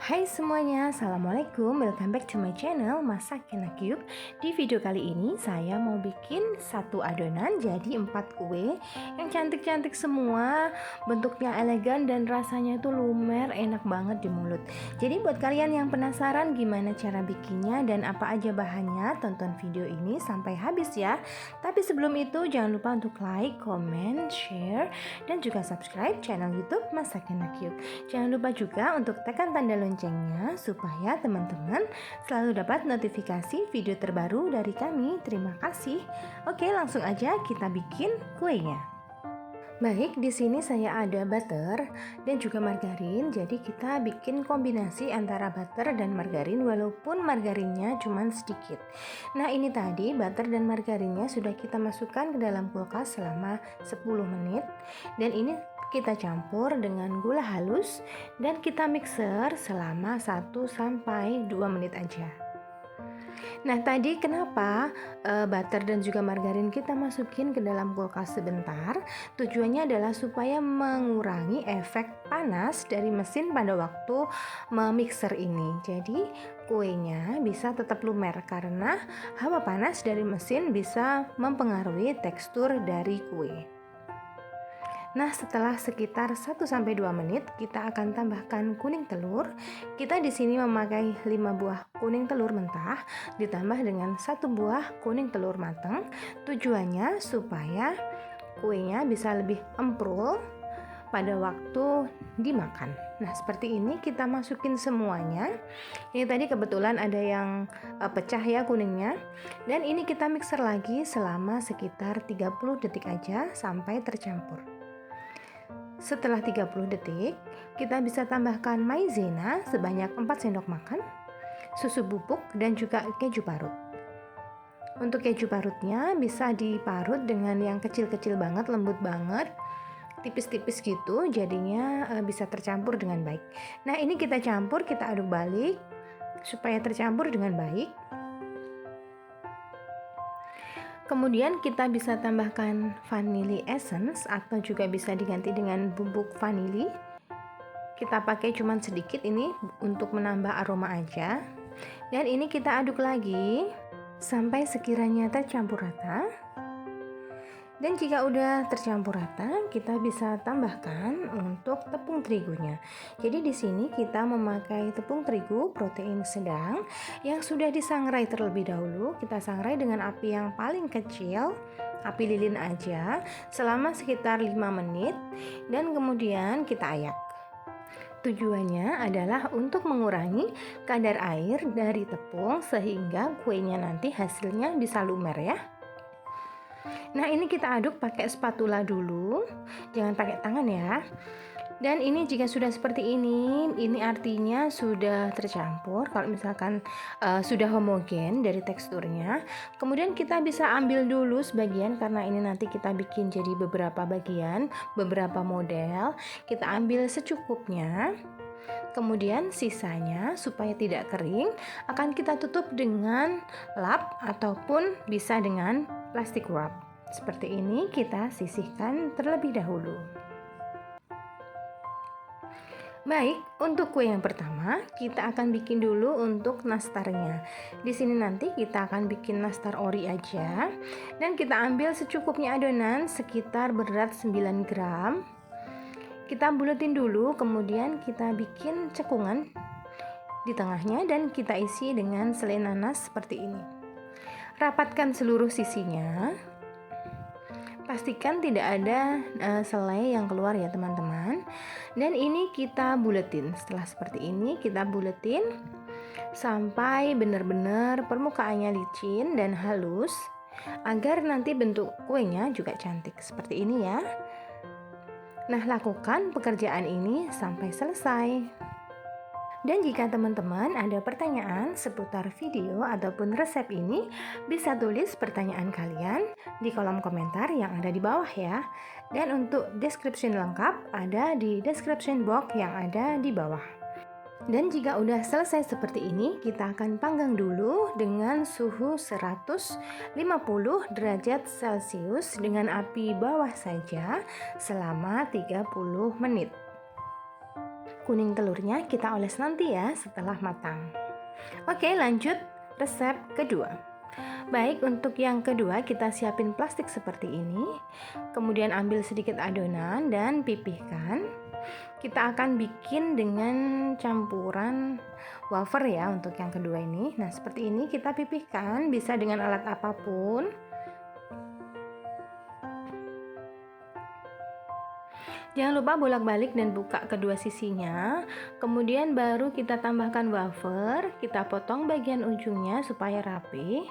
Hai semuanya, Assalamualaikum, welcome back to my channel Masak Enak Yuk. Di video kali ini saya mau bikin satu adonan jadi 4 kue yang cantik-cantik semua. Bentuknya elegan dan rasanya itu lumer, enak banget di mulut. Jadi buat kalian yang penasaran gimana cara bikinnya dan apa aja bahannya, tonton video ini sampai habis ya. Tapi sebelum itu jangan lupa untuk like, comment, share, dan juga subscribe channel YouTube Masak Enak Yuk. Jangan lupa juga untuk tekan tanda loncengnya supaya teman-teman selalu dapat notifikasi video terbaru dari kami. Terima kasih. Oke, langsung aja kita bikin kuenya. Baik, di sini saya ada butter dan juga margarin. Jadi kita bikin kombinasi antara butter dan margarin walaupun margarinnya cuma sedikit. Nah, ini tadi butter dan margarinnya sudah kita masukkan ke dalam kulkas selama 10 menit. Dan ini kita campur dengan gula halus dan kita mixer selama 1-2 menit aja. Nah, tadi kenapa butter dan juga margarin kita masukin ke dalam kulkas sebentar? Tujuannya adalah supaya mengurangi efek panas dari mesin pada waktu memixer ini. Jadi kuenya bisa tetap lumer karena hawa panas dari mesin bisa mempengaruhi tekstur dari kue. Nah, setelah sekitar 1-2 menit, kita akan tambahkan kuning telur. Kita di sini memakai 5 buah kuning telur mentah ditambah dengan 1 buah kuning telur matang. Tujuannya supaya kuenya bisa lebih empul pada waktu dimakan. Nah, seperti ini kita masukin semuanya. Ini tadi kebetulan ada yang pecah ya kuningnya. Dan ini kita mixer lagi selama sekitar 30 detik aja sampai tercampur. Setelah 30 detik, kita bisa tambahkan maizena sebanyak 4 sendok makan, susu bubuk, dan juga keju parut. Untuk keju parutnya bisa diparut dengan yang kecil-kecil banget, lembut banget, tipis-tipis gitu, jadinya bisa tercampur dengan baik. Nah, ini kita campur, kita aduk balik supaya tercampur dengan baik. Kemudian kita bisa tambahkan vanilla essence atau juga bisa diganti dengan bubuk vanili. Kita pakai cuman sedikit ini untuk menambah aroma aja. Dan ini kita aduk lagi sampai sekiranya tercampur rata. Dan jika udah tercampur rata, kita bisa tambahkan untuk tepung terigunya. Jadi di sini kita memakai tepung terigu protein sedang yang sudah disangrai terlebih dahulu. Kita sangrai dengan api yang paling kecil, api lilin aja, selama sekitar 5 menit dan kemudian kita ayak. Tujuannya adalah untuk mengurangi kadar air dari tepung sehingga kuenya nanti hasilnya bisa lumer ya. Nah, ini kita aduk pakai spatula dulu, jangan pakai tangan ya. Dan ini jika sudah seperti ini artinya sudah tercampur. Kalau misalkan sudah homogen dari teksturnya, kemudian kita bisa ambil dulu sebagian karena ini nanti kita bikin jadi beberapa bagian, beberapa model. Kita ambil secukupnya. Kemudian sisanya supaya tidak kering akan kita tutup dengan lap ataupun bisa dengan plastik wrap. Seperti ini kita sisihkan terlebih dahulu. Baik, untuk kue yang pertama kita akan bikin dulu untuk nastarnya. Di sini nanti kita akan bikin nastar ori aja. Dan kita ambil secukupnya adonan sekitar berat 9 gram. Kita buletin dulu, kemudian kita bikin cekungan di tengahnya dan kita isi dengan selai nanas seperti ini. Rapatkan seluruh sisinya. Pastikan tidak ada selai yang keluar ya teman-teman. Dan ini kita buletin. Setelah seperti ini kita buletin sampai benar-benar permukaannya licin dan halus agar nanti bentuk kuenya juga cantik seperti ini ya. Nah, lakukan pekerjaan ini sampai selesai. Dan jika teman-teman ada pertanyaan seputar video ataupun resep ini, bisa tulis pertanyaan kalian di kolom komentar yang ada di bawah ya. Dan untuk description lengkap ada di description box yang ada di bawah. Dan jika udah selesai seperti ini, kita akan panggang dulu dengan suhu 150 derajat Celcius dengan api bawah saja selama 30 menit. kuning telurnya kita oles nanti ya setelah matang. Oke, lanjut resep kedua. Baik, untuk yang kedua kita siapin plastik seperti ini. Kemudian ambil sedikit adonan dan pipihkan. Kita akan bikin dengan campuran wafer ya untuk yang kedua ini. Nah, seperti ini kita pipihkan, bisa dengan alat apapun. Jangan lupa bolak-balik dan buka kedua sisinya. Kemudian baru kita tambahkan wafer, kita potong bagian ujungnya supaya rapi.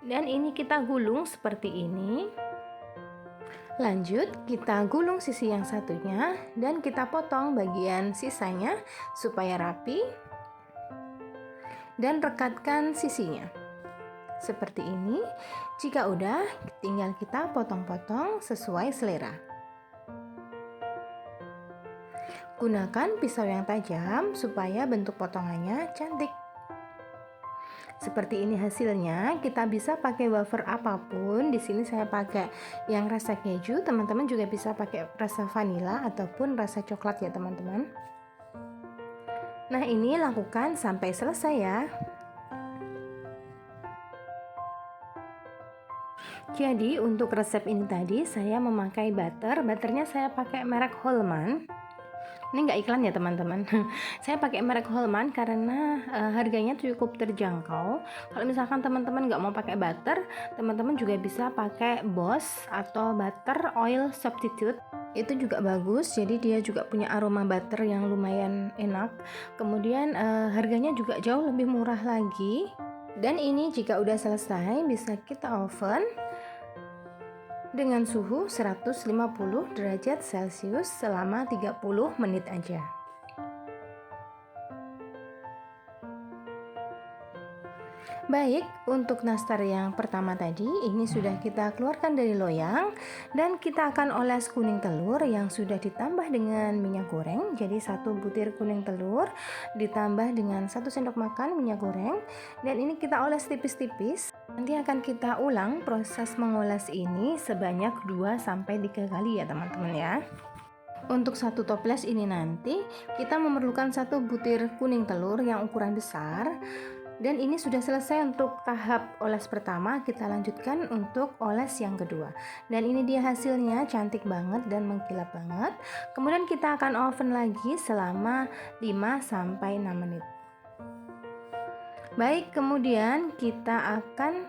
Dan ini kita gulung seperti ini. Lanjut, kita gulung sisi yang satunya dan kita potong bagian sisanya supaya rapi. Dan rekatkan sisinya. Seperti ini. Jika udah, tinggal kita potong-potong sesuai selera. Gunakan pisau yang tajam supaya bentuk potongannya cantik. Seperti ini hasilnya. Kita bisa pakai wafer apapun. Di sini saya pakai yang rasa keju. Teman-teman juga bisa pakai rasa vanila ataupun rasa coklat ya teman-teman. Nah, ini lakukan sampai selesai ya. Jadi untuk resep ini tadi saya memakai butter. Butternya saya pakai merek Hellmann's. Ini nggak iklan ya teman-teman. Saya pakai merek Hellmann's karena harganya cukup terjangkau. Kalau misalkan teman-teman nggak mau pakai butter, teman-teman juga bisa pakai Boss atau butter oil substitute. Itu juga bagus, jadi dia juga punya aroma butter yang lumayan enak. Kemudian harganya juga jauh lebih murah lagi. Dan ini jika udah selesai bisa kita oven dengan suhu 150 derajat Celcius selama 30 menit aja. Baik, untuk nastar yang pertama tadi ini sudah kita keluarkan dari loyang dan kita akan oles kuning telur yang sudah ditambah dengan minyak goreng. Jadi 1 butir kuning telur ditambah dengan 1 sendok makan minyak goreng dan ini kita oles tipis-tipis. Nanti akan kita ulang proses mengoles ini sebanyak 2-3 kali ya teman-teman ya. Untuk 1 toples ini nanti kita memerlukan 1 butir kuning telur yang ukuran besar. Dan ini sudah selesai untuk tahap oles pertama. Kita lanjutkan untuk oles yang kedua. Dan ini dia hasilnya, cantik banget dan mengkilap banget. Kemudian kita akan oven lagi selama 5-6 menit. Baik, kemudian kita akan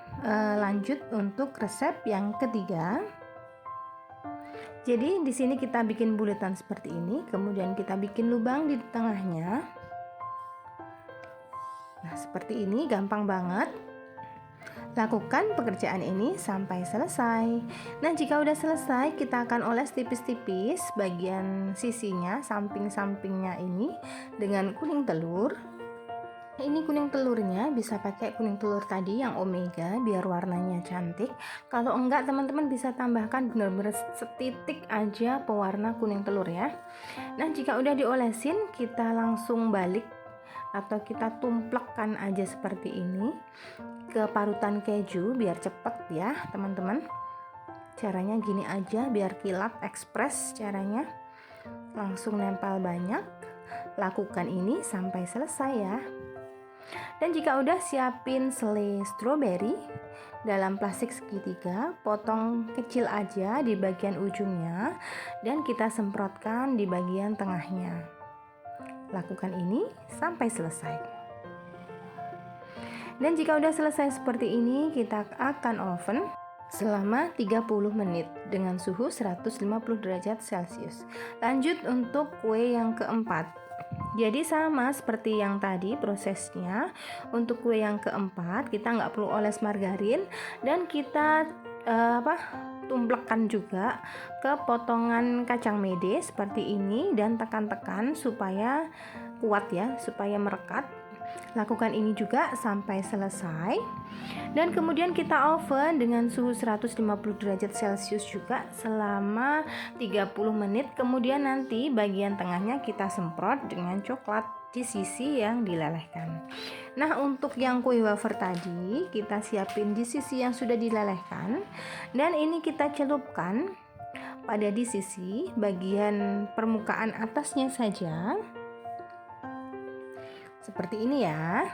lanjut untuk resep yang ketiga. Jadi di sini kita bikin bulatan seperti ini, kemudian kita bikin lubang di tengahnya. Nah, seperti ini, gampang banget. Lakukan pekerjaan ini sampai selesai. Nah, jika udah selesai, kita akan oles tipis-tipis bagian sisinya, samping-sampingnya ini dengan kuning telur. Ini kuning telurnya bisa pakai kuning telur tadi yang omega biar warnanya cantik. Kalau enggak, teman-teman bisa tambahkan benar-benar setitik aja pewarna kuning telur ya. Nah, jika udah diolesin, kita langsung balik atau kita tumplekkan aja seperti ini ke parutan keju biar cepet ya teman-teman. Caranya gini aja biar kilat, ekspres caranya. Langsung nempel banyak. Lakukan ini sampai selesai ya. Dan jika udah, siapin selai stroberi dalam plastik segitiga, potong kecil aja di bagian ujungnya dan kita semprotkan di bagian tengahnya. Lakukan ini sampai selesai. Dan jika udah selesai seperti ini, kita akan oven selama 30 menit dengan suhu 150 derajat Celcius. Lanjut untuk kue yang keempat. Jadi sama seperti yang tadi prosesnya. Untuk kue yang keempat kita nggak perlu oles margarin dan kita tumplekkan juga ke potongan kacang mede seperti ini dan tekan-tekan supaya kuat ya, supaya merekat. Lakukan ini juga sampai selesai. Dan kemudian kita oven dengan suhu 150 derajat Celcius juga selama 30 menit. Kemudian nanti bagian tengahnya kita semprot dengan coklat di sisi yang dilelehkan. Nah, untuk yang kue wafer tadi kita siapin di sisi yang sudah dilelehkan dan ini kita celupkan pada di sisi bagian permukaan atasnya saja. Seperti ini ya.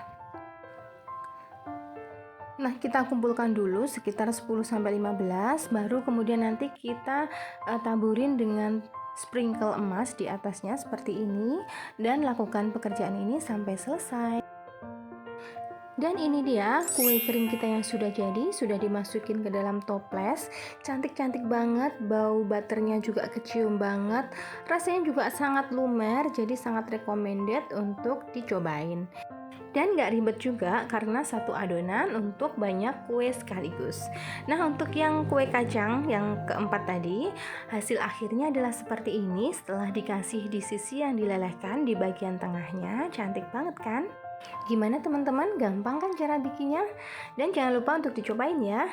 Nah, kita kumpulkan dulu sekitar 10-15, baru kemudian nanti kita taburin dengan sprinkle emas di atasnya seperti ini, dan lakukan pekerjaan ini sampai selesai. Dan ini dia kue kering kita yang sudah jadi, sudah dimasukin ke dalam toples. Cantik-cantik banget, bau butternya juga kecium banget, rasanya juga sangat lumer, jadi sangat recommended untuk dicobain. Dan gak ribet juga karena satu adonan untuk banyak kue sekaligus. Nah, untuk yang kue kacang yang keempat tadi, hasil akhirnya adalah seperti ini setelah dikasih di sisi yang dilelehkan di bagian tengahnya. Cantik banget kan? Gimana teman-teman? Gampang kan cara bikinnya? Dan jangan lupa untuk dicobain ya.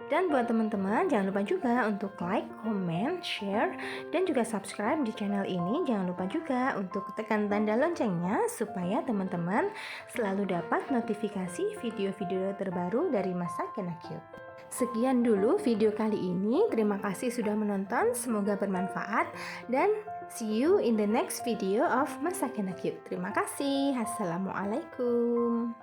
Dan buat teman-teman, jangan lupa juga untuk like, comment, share, dan juga subscribe di channel ini. Jangan lupa juga untuk tekan tanda loncengnya supaya teman-teman selalu dapat notifikasi video-video terbaru dari Masak Enak Cute. Sekian dulu video kali ini. Terima kasih sudah menonton. Semoga bermanfaat dan see you in the next video of Masak Enak Cute. Terima kasih. Assalamualaikum.